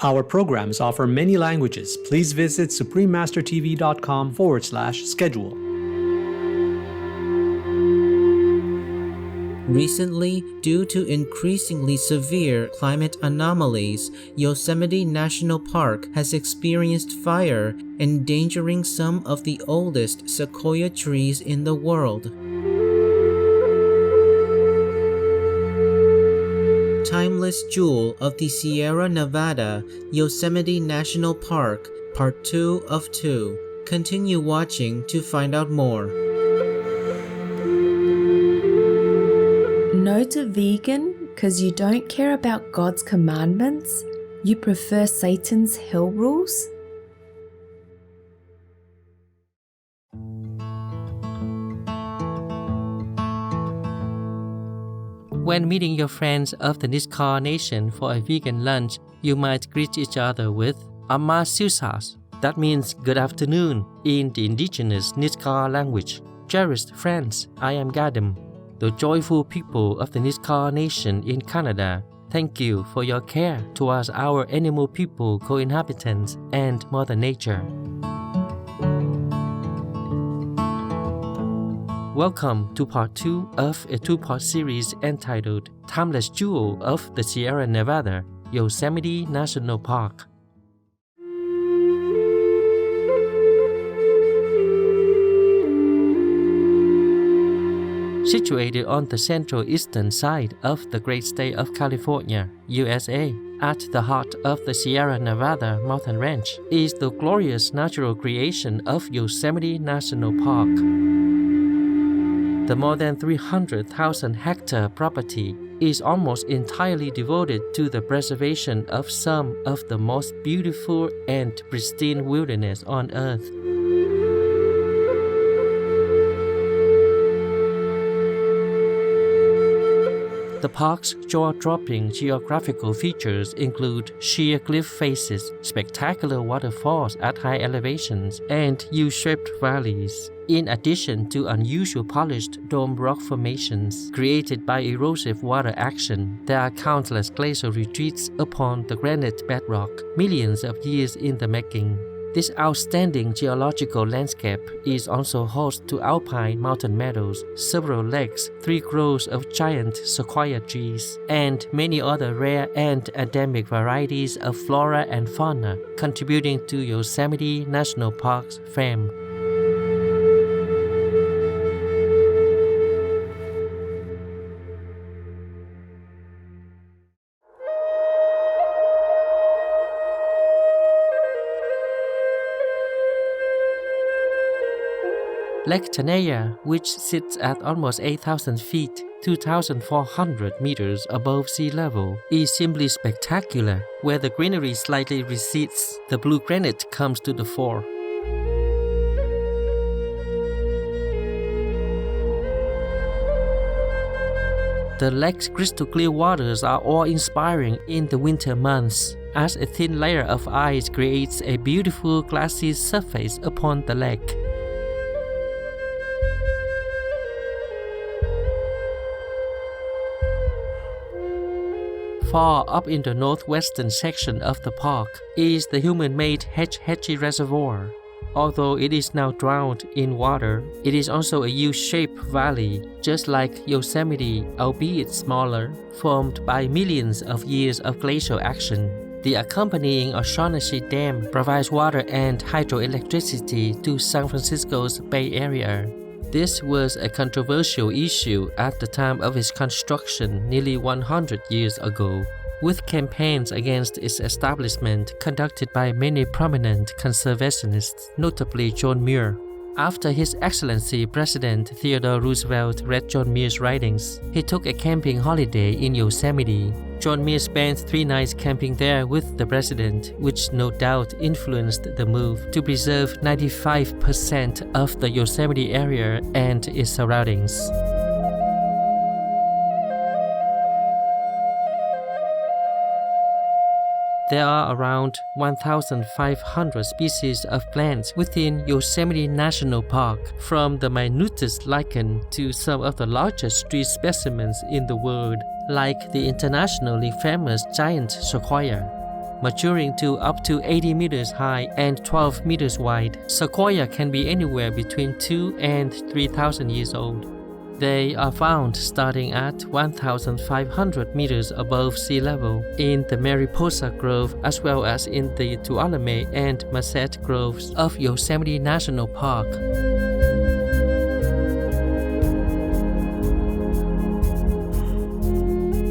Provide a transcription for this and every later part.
Our programs offer many languages. Please visit suprememastertv.com/schedule. Recently, due to increasingly severe climate anomalies, Yosemite National Park has experienced fire, endangering some of the oldest sequoia trees in the world. Timeless Jewel of the Sierra Nevada, Yosemite National Park, Part 2 of 2. Continue watching to find out more. No to vegan because you don't care about God's commandments? You prefer Satan's hell rules? When meeting your friends of the Nisga'a Nation for a vegan lunch, you might greet each other with Amma Silsas. That means good afternoon in the indigenous Nisga'a language. Cherished friends, I am Gadam, the joyful people of the Nisga'a Nation in Canada. Thank you for your care towards our animal people, co-inhabitants, and Mother Nature. Welcome to part 2 of a 2-part series entitled Timeless Jewel of the Sierra Nevada, Yosemite National Park. Situated on the central eastern side of the great state of California, USA, at the heart of the Sierra Nevada mountain range, is the glorious natural creation of Yosemite National Park. The more than 300,000-hectare property is almost entirely devoted to the preservation of some of the most beautiful and pristine wilderness on Earth. The park's jaw-dropping geographical features include sheer cliff faces, spectacular waterfalls at high elevations, and U-shaped valleys, in addition to unusual polished dome rock formations created by erosive water action. There are countless glacial retreats upon the granite bedrock, millions of years in the making. This outstanding geological landscape is also host to alpine mountain meadows, several lakes, 3 groves of giant sequoia trees, and many other rare and endemic varieties of flora and fauna, contributing to Yosemite National Park's fame. Lake Tenaya, which sits at almost 8,000 feet, 2,400 meters above sea level, is simply spectacular. Where the greenery slightly recedes, the blue granite comes to the fore. The lake's crystal clear waters are awe-inspiring in the winter months, as a thin layer of ice creates a beautiful glassy surface upon the lake. Far up in the northwestern section of the park is the human-made Hetch-Hetchy Reservoir. Although it is now drowned in water, it is also a U-shaped valley, just like Yosemite, albeit smaller, formed by millions of years of glacial action. The accompanying O'Shaughnessy Dam provides water and hydroelectricity to San Francisco's Bay Area. This was a controversial issue at the time of its construction nearly 100 years ago, with campaigns against its establishment conducted by many prominent conservationists, notably John Muir. After His Excellency President Theodore Roosevelt read John Muir's writings, he took a camping holiday in Yosemite. John Muir spent 3 nights camping there with the president, which no doubt influenced the move to preserve 95% of the Yosemite area and its surroundings. There are around 1,500 species of plants within Yosemite National Park, from the minutest lichen to some of the largest tree specimens in the world, like the internationally famous giant sequoia. maturing to up to 80 meters high and 12 meters wide. Sequoia can be anywhere between 2 and 3,000 years old. They are found starting at 1,500 meters above sea level in the Mariposa Grove as well as in the Tuolumne and Merced groves of Yosemite National Park.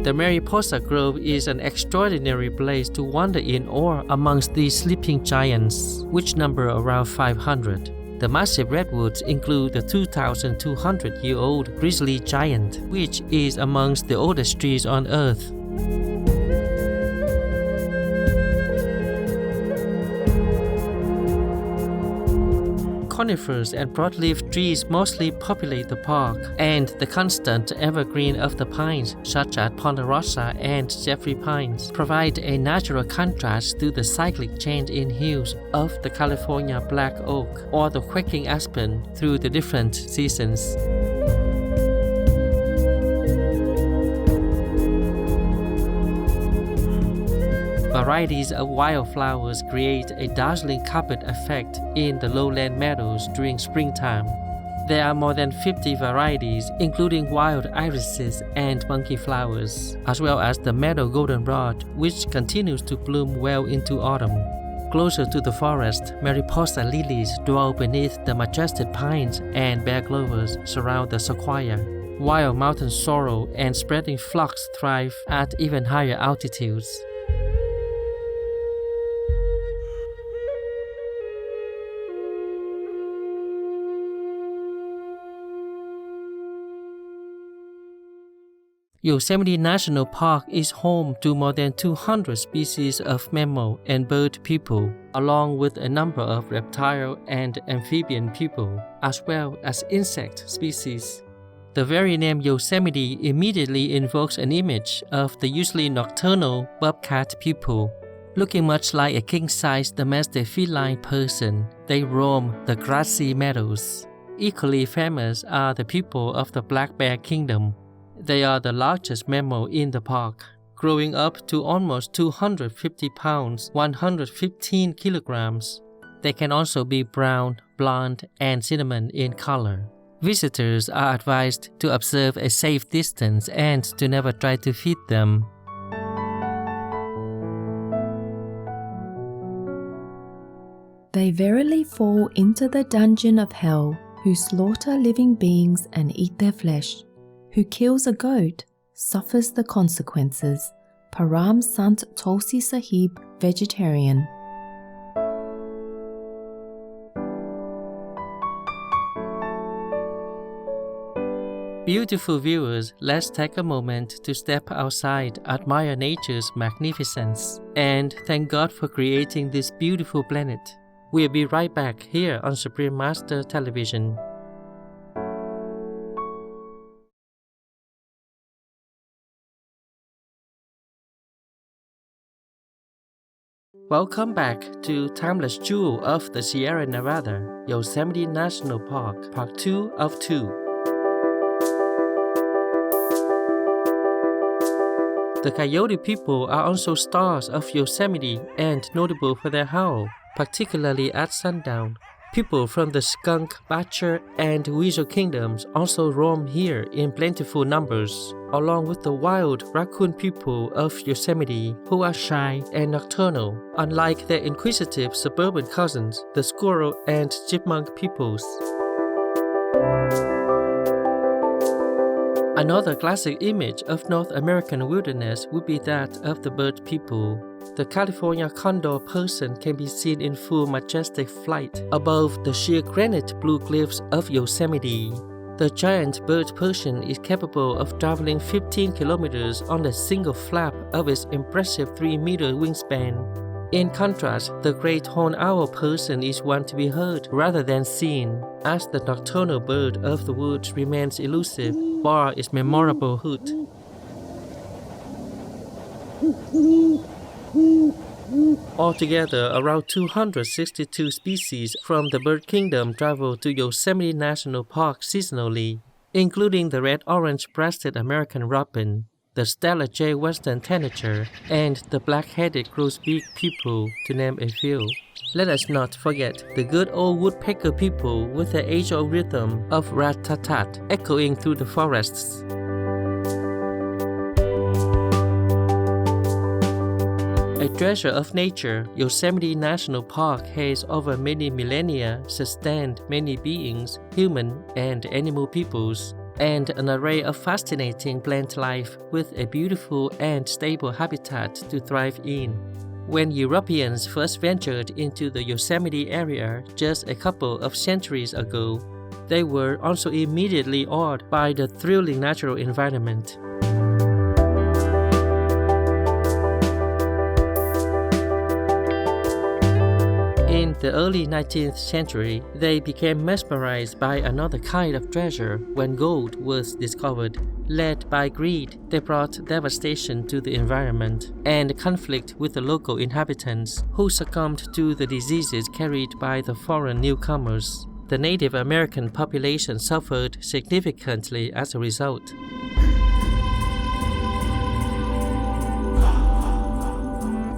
The Mariposa Grove is an extraordinary place to wander in awe amongst these sleeping giants, which number around 500. The massive redwoods include the 2,200-year-old grizzly giant, which is amongst the oldest trees on Earth. Conifers and broadleaf trees mostly populate the park, and the constant evergreen of the pines, such as ponderosa and Jeffrey pines, provide a natural contrast to the cyclic change in hues of the California black oak or the quaking aspen through the different seasons. Varieties of wildflowers create a dazzling carpet effect in the lowland meadows during springtime. There are more than 50 varieties, including wild irises and monkey flowers, as well as the meadow goldenrod, which continues to bloom well into autumn. Closer to the forest, Mariposa lilies dwell beneath the majestic pines, and bare clovers surround the sequoia. Wild mountain sorrel and spreading phlox thrive at even higher altitudes. Yosemite National Park is home to more than 200 species of mammal and bird people, along with a number of reptile and amphibian people, as well as insect species. The very name Yosemite immediately invokes an image of the usually nocturnal bobcat people. Looking much like a king-sized domestic feline person, they roam the grassy meadows. Equally famous are the people of the black bear kingdom. They are the largest mammal in the park, growing up to almost 250 pounds, 115 kilograms. They can also be brown, blonde, and cinnamon in color. Visitors are advised to observe a safe distance and to never try to feed them. They verily fall into the dungeon of hell, who slaughter living beings and eat their flesh. Who kills a goat suffers the consequences. Param Sant Tulsi Sahib, vegetarian. Beautiful viewers, let's take a moment to step outside, admire nature's magnificence, and thank God for creating this beautiful planet. We'll be right back here on Supreme Master Television. Welcome back to Timeless Jewel of the Sierra Nevada, Yosemite National Park, Part 2 of 2. The Coyote people are also stars of Yosemite and notable for their howl, particularly at sundown. People from the skunk, badger, and weasel kingdoms also roam here in plentiful numbers, along with the wild raccoon people of Yosemite, who are shy and nocturnal, unlike their inquisitive suburban cousins, the squirrel and chipmunk peoples. Another classic image of North American wilderness would be that of the bird people. The California condor person can be seen in full majestic flight above the sheer granite blue cliffs of Yosemite. The giant bird person is capable of traveling 15 kilometers on a single flap of its impressive 3-meter wingspan. In contrast, the great horned owl person is one to be heard rather than seen, as the nocturnal bird of the woods remains elusive, bar its memorable hoot. Altogether, around 262 species from the bird kingdom travel to Yosemite National Park seasonally, including the red-orange breasted American robin, the Stella J. Western Tanager, and the black-headed grosbeak people, to name a few. Let us not forget the good old woodpecker people with the age-old rhythm of rat-tat-tat echoing through the forests. A treasure of nature, Yosemite National Park has over many millennia sustained many beings, human and animal peoples, and an array of fascinating plant life with a beautiful and stable habitat to thrive in. When Europeans first ventured into the Yosemite area just a couple of centuries ago, they were also immediately awed by the thrilling natural environment. In the early 19th century, they became mesmerized by another kind of treasure when gold was discovered. Led by greed, they brought devastation to the environment and conflict with the local inhabitants, who succumbed to the diseases carried by the foreign newcomers. The Native American population suffered significantly as a result.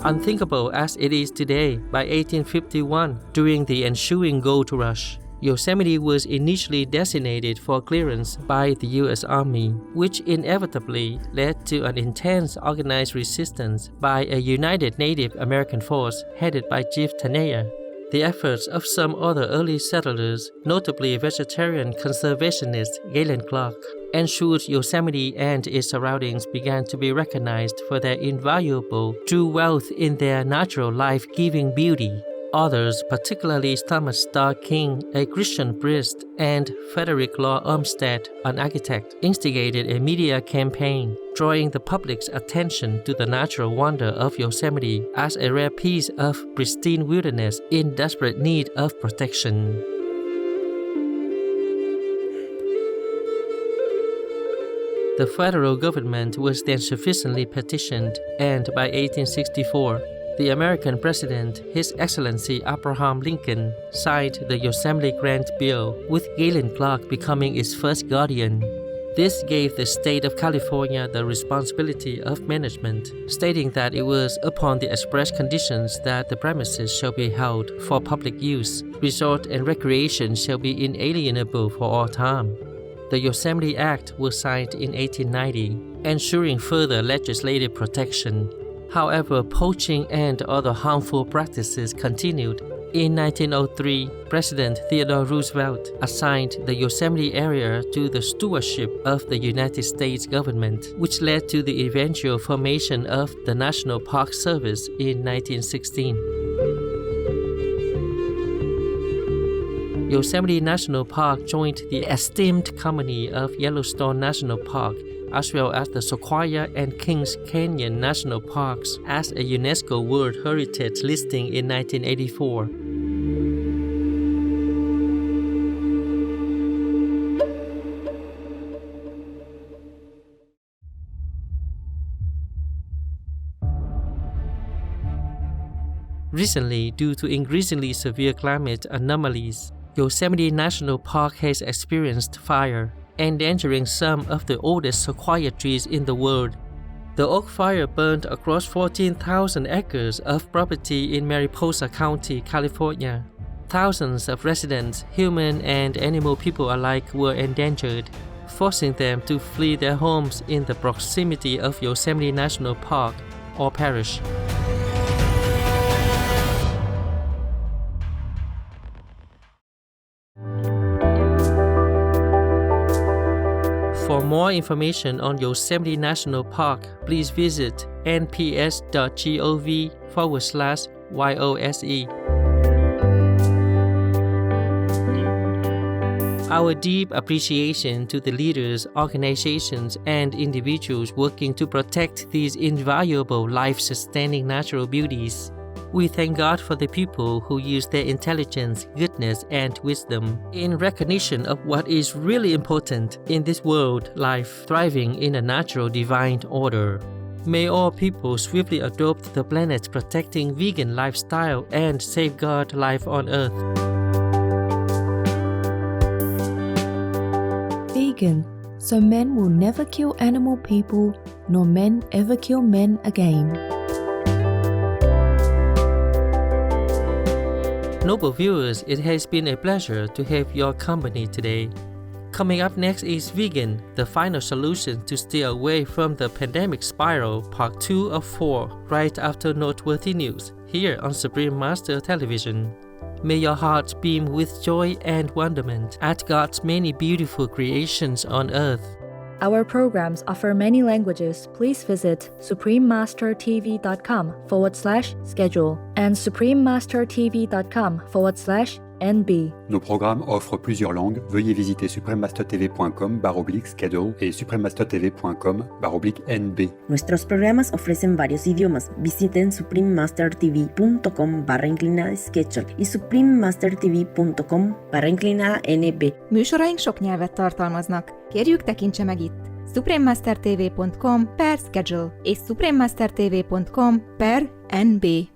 Unthinkable as it is today, by 1851, during the ensuing gold rush, Yosemite was initially designated for clearance by the U.S. Army, which inevitably led to an intense organized resistance by a united Native American force headed by Chief Tenaya. The efforts of some other early settlers, notably vegetarian conservationist Galen Clark, ensured Yosemite and its surroundings began to be recognized for their invaluable true wealth in their natural life-giving beauty. Others, particularly Thomas Starr King, a Christian priest, and Frederick Law Olmsted, an architect, instigated a media campaign, drawing the public's attention to the natural wonder of Yosemite as a rare piece of pristine wilderness in desperate need of protection. The federal government was then sufficiently petitioned, and by 1864, the American President, His Excellency Abraham Lincoln, signed the Yosemite Grant Bill, with Galen Clark becoming its first guardian. This gave the state of California the responsibility of management, stating that it was upon the express conditions that the premises shall be held for public use, resort and recreation shall be inalienable for all time. The Yosemite Act was signed in 1890, ensuring further legislative protection. However, poaching and other harmful practices continued. In 1903, President Theodore Roosevelt assigned the Yosemite area to the stewardship of the United States government, which led to the eventual formation of the National Park Service in 1916. Yosemite National Park joined the esteemed company of Yellowstone National Park, as well as the Sequoia and Kings Canyon National Parks, as a UNESCO World Heritage listing in 1984. Recently, due to increasingly severe climate anomalies, Yosemite National Park has experienced fire, endangering some of the oldest sequoia trees in the world. The oak fire burned across 14,000 acres of property in Mariposa County, California. Thousands of residents, human and animal people alike, were endangered, forcing them to flee their homes in the proximity of Yosemite National Park or perish. For more information on Yosemite National Park, please visit nps.gov/YOSE. Our deep appreciation to the leaders, organizations, and individuals working to protect these invaluable life-sustaining natural beauties. We thank God for the people who use their intelligence, goodness, and wisdom in recognition of what is really important in this world, life thriving in a natural divine order. May all people swiftly adopt the planet's protecting vegan lifestyle and safeguard life on Earth. Vegan, so men will never kill animal people, nor men ever kill men again. Noble viewers, it has been a pleasure to have your company today. Coming up next is Vegan, the final solution to stay away from the pandemic spiral, part 2 of 4, right after Noteworthy News, here on Supreme Master Television. May your heart beam with joy and wonderment at God's many beautiful creations on earth. Our programs offer many languages. Please visit suprememastertv.com/schedule and suprememastertv.com/NB. Nos programmes offrent plusieurs langues. Veuillez visiter suprememastertv.com/schedule et suprememastertv.com/NB. Nuestros programas ofrecen varios idiomas. Visiten suprememastertv.com/schedule y suprememastertv.com/NB. Műsoraink sok nyelvet tartalmaznak. Kérjük, tekintse meg itt suprememastertv.com/schedule és suprememastertv.com/NB.